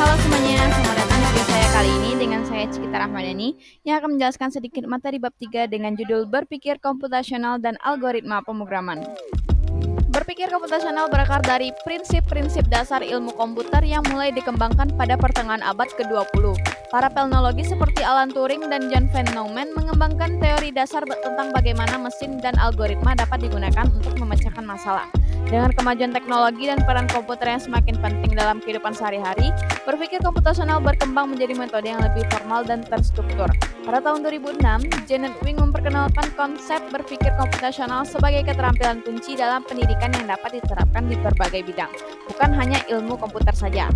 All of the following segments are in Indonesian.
Halo semuanya, selamat datang di video saya kali ini dengan saya Cikita Rahmadani yang akan menjelaskan sedikit materi bab 3 dengan judul Berpikir Komputasional dan Algoritma Pemrograman. Berpikir komputasional berakar dari prinsip-prinsip dasar ilmu komputer yang mulai dikembangkan pada pertengahan abad ke-20. Para pelnologi seperti Alan Turing dan John von Neumann mengembangkan teori dasar tentang bagaimana mesin dan algoritma dapat digunakan untuk memecahkan masalah. Dengan kemajuan teknologi dan peran komputer yang semakin penting dalam kehidupan sehari-hari, berpikir komputasional berkembang menjadi metode yang lebih formal dan terstruktur. Pada tahun 2006, Janet Wing memperkenalkan konsep berpikir komputasional sebagai keterampilan kunci dalam pendidikan yang dapat diterapkan di berbagai bidang, bukan hanya ilmu komputer saja.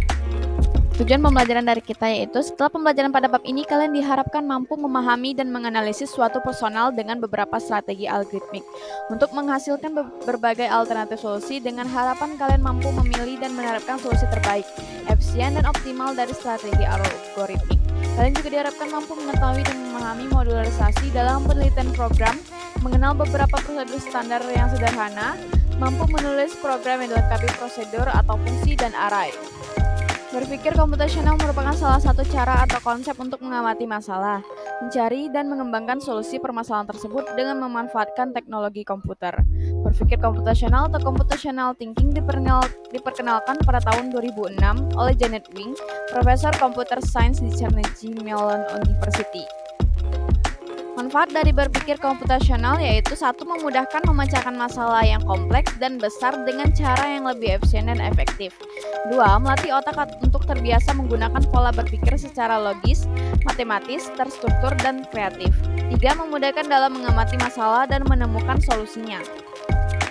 Tujuan pembelajaran dari kita yaitu setelah pembelajaran pada bab ini kalian diharapkan mampu memahami dan menganalisis suatu personal dengan beberapa strategi algoritmik untuk menghasilkan berbagai alternatif solusi dengan harapan kalian mampu memilih dan menerapkan solusi terbaik, efisien dan optimal dari strategi algoritmik. Kalian juga diharapkan mampu mengetahui dan memahami modularisasi dalam penelitian program, mengenal beberapa prosedur standar yang sederhana, mampu menulis program yang dilengkapi prosedur atau fungsi dan array. Berpikir komputasional merupakan salah satu cara atau konsep untuk mengamati masalah, mencari dan mengembangkan solusi permasalahan tersebut dengan memanfaatkan teknologi komputer. Berpikir komputasional atau computational thinking diperkenalkan pada tahun 2006 oleh Janet Wing, Profesor Computer Science di Carnegie Mellon University. Manfaat dari berpikir komputasional yaitu 1. Memudahkan memecahkan masalah yang kompleks dan besar dengan cara yang lebih efisien dan efektif. 2. Melatih otak untuk terbiasa menggunakan pola berpikir secara logis, matematis, terstruktur, dan kreatif. 3. Memudahkan dalam mengamati masalah dan menemukan solusinya.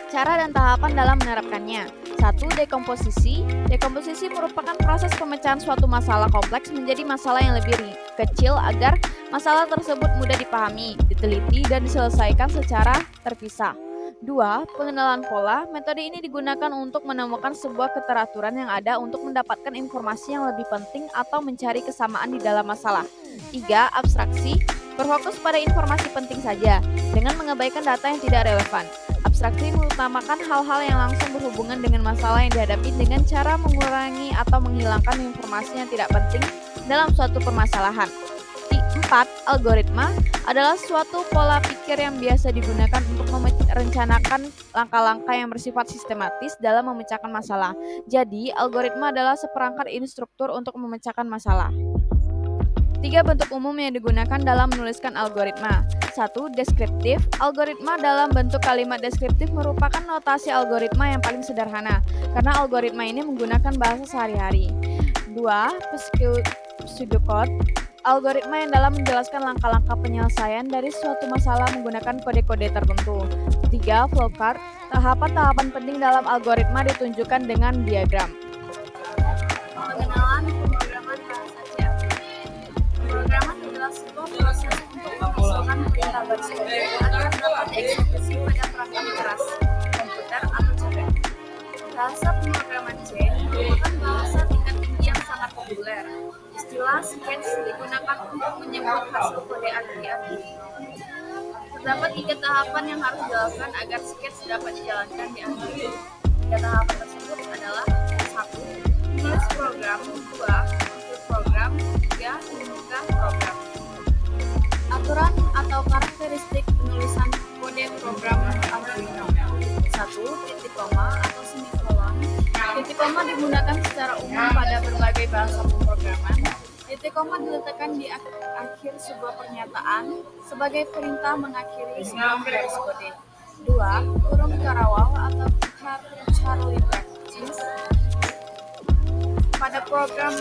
Cara dan tahapan dalam menerapkannya. 1. Dekomposisi. Dekomposisi merupakan proses pemecahan suatu masalah kompleks menjadi masalah yang lebih kecil agar masalah tersebut mudah dipahami, diteliti, dan diselesaikan secara terpisah. 2. Pengenalan pola. Metode ini digunakan untuk menemukan sebuah keteraturan yang ada untuk mendapatkan informasi yang lebih penting atau mencari kesamaan di dalam masalah. 3. Abstraksi. Berfokus pada informasi penting saja, dengan mengabaikan data yang tidak relevan. Abstraksi mengutamakan hal-hal yang langsung berhubungan dengan masalah yang dihadapi dengan cara mengurangi atau menghilangkan informasi yang tidak penting dalam suatu permasalahan. 4. Algoritma adalah suatu pola pikir yang biasa digunakan untuk merencanakan langkah-langkah yang bersifat sistematis dalam memecahkan masalah. Jadi, algoritma adalah seperangkat instruktur untuk memecahkan masalah. 3 bentuk umum yang digunakan dalam menuliskan algoritma. 1. Deskriptif. Algoritma dalam bentuk kalimat deskriptif merupakan notasi algoritma yang paling sederhana, karena algoritma ini menggunakan bahasa sehari-hari. 2. Pseudocode. Algoritma yang dalam menjelaskan langkah-langkah penyelesaian dari suatu masalah menggunakan kode-kode tertentu. 3. Flowchart. Tahapan-tahapan penting dalam algoritma ditunjukkan dengan diagram. Pengenalan pemrograman bahasa C. Pemrograman adalah sebuah proses untuk mengusulkan perintah baris kode agar dapat dieksekusi pada perangkat keras, komputer atau cerdas. Bahasa pemrograman C merupakan bahasa tingkat tinggi yang sangat populer. Istilah sketch digunakan untuk menyebut hasil kode arti-arti. Terdapat 3 tahapan yang harus dilakukan agar sketch dapat dijalankan di akhir. 3 tahapan tersebut adalah 1. Menulis program, 2. Mengompil program, 3. Mengunggah program. Aturan atau karakteristik penulisan kode program Arduino. 1. Titik koma atau semikolon. Titik koma digunakan secara umum pada berbagai bahasa pemrograman. Titik koma diletakkan di akhir sebuah pernyataan sebagai perintah mengakhiri sebuah garis kode. 2. Kurung Karawal atau Charlie Brackets. Pada program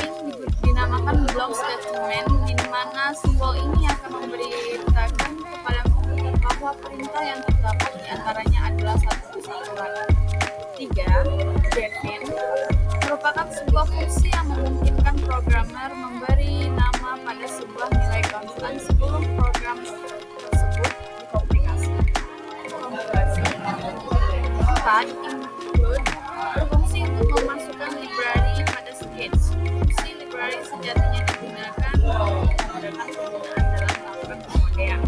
ini dinamakan block statement, di mana simbol ini akan memberitakan kepada komputer bahwa perintah yang terdapat di antaranya adalah satu kesatuan. 3. Define merupakan sebuah fungsi yang memungkinkan programmer memberi nama pada sebuah nilai konstan sebelum program tersebut dikompilasi. 4. Include berfungsi untuk memasukkan library pada sketch. Fungsi library sejatinya digunakan untuk memudahkan penggunaan dalam melakukan pengodean.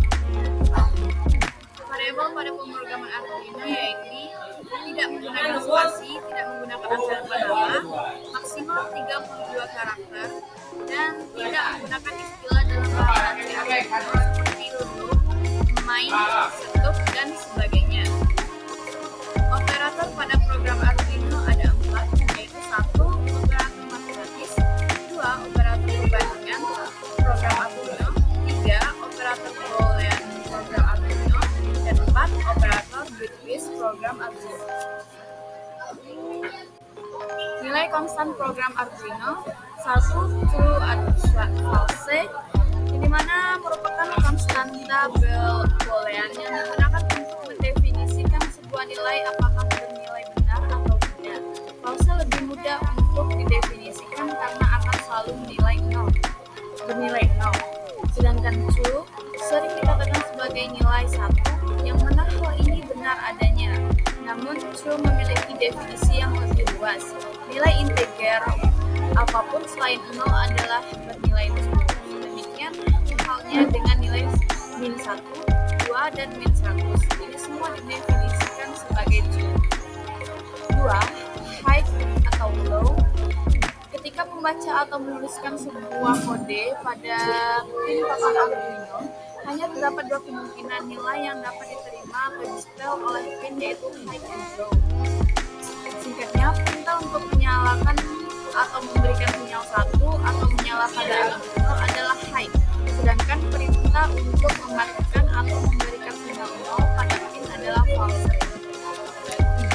Variabel pada pemrograman Arduino yaitu tidak menggunakan spasi, tidak menggunakan angka nama, maksimal minimal 32 karakter dan tidak menggunakan istilah dalam bahasa Arduino seperti loop, main, setup, dan sebagainya. Operator pada program Arduino ada 4, yaitu 1. Operator matematis, 2. Operator perbandingan program Arduino, 3. Operator boolean program Arduino, dan 4. Operator bitwise program Arduino. Nilai konstan program Arduino 1 true atau false, di mana merupakan konstanta boolean yang digunakan untuk mendefinisikan sebuah nilai apakah bernilai benar atau tidak. False lebih mudah untuk didefinisikan karena akan selalu bernilai 0. Sedangkan true sering dikatakan sebagai nilai 1, yang mana hal ini benar adanya. Namun true memiliki definisi yang lebih luas. Nilai integer apapun selain 0 adalah bernilai true. Demikian halnya dengan nilai min 1, 2, dan min 100. Ini semua didefinisikan sebagai true. 2. High atau low. Ketika membaca atau menuliskan sebuah kode pada pin papan Arduino, hanya terdapat 2 kemungkinan nilai yang dapat diterima atau di-spell oleh pin, yaitu high and low. Singkatnya, perintah untuk menyalakan atau memberikan sinyal 1 atau menyalakan Arduino adalah high, sedangkan perintah untuk mematikan atau memberikan sinyal 0 pada pin adalah false.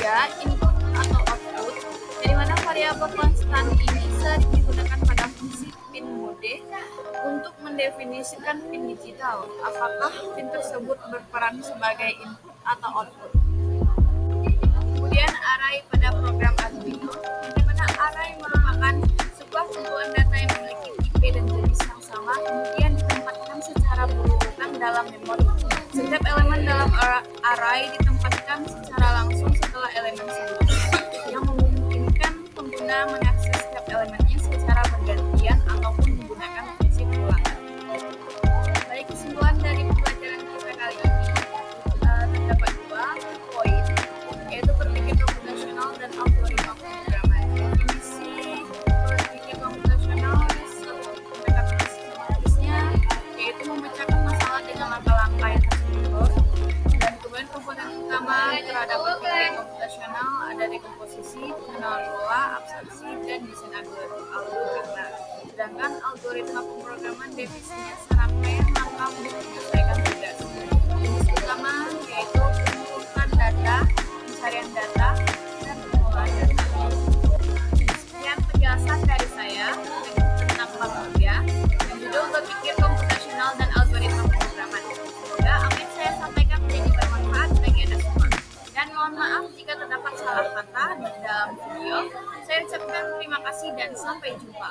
3. Input atau output, dari mana variabel konstan ini sering digunakan pada fungsi pin mode untuk mendefinisikan pin digital, apakah pin tersebut berperan sebagai input atau output. Kemudian array pada program Arduino, di mana array merupakan sebuah kumpulan data yang memiliki tipe dan jenis yang sama, kemudian ditempatkan secara berurutan dalam memori. Setiap elemen dalam array ditempatkan secara langsung setelah elemen sebelumnya, yang memungkinkan pengguna mengakses setiap elemennya secara bergantian ataupun menggunakan prinsip ulangan. Baik, kesimpulan dari pembelajaran kita kali ini terdapat 2 poin, yaitu berpikir komputasional dan algoritma pemrograman. Definisi berpikir komputasional pendekatan sistematisnya yaitu memecahkan masalah dengan langkah-langkah yang terstruktur, dan kemudian komponen utama terhadap berpikir komputasional ada dekomposisi, pengenalan pola, abstraksi, dan desain algoritma. Sedangkan algoritma pemrograman definisinya serangkaian langkah untuk menyelesaikan tugas. Jenis utama yaitu pengurutan data, pencarian data, dan pengolahan data. Sekian penjelasan dari saya tentang bab 3 yang judul berpikir komputasional dan algoritma pemrograman. Semoga apa yang saya sampaikan menjadi bermanfaat bagi Anda semua. Dan mohon maaf jika terdapat salah kata di dalam video. Saya ucapkan terima kasih dan sampai jumpa.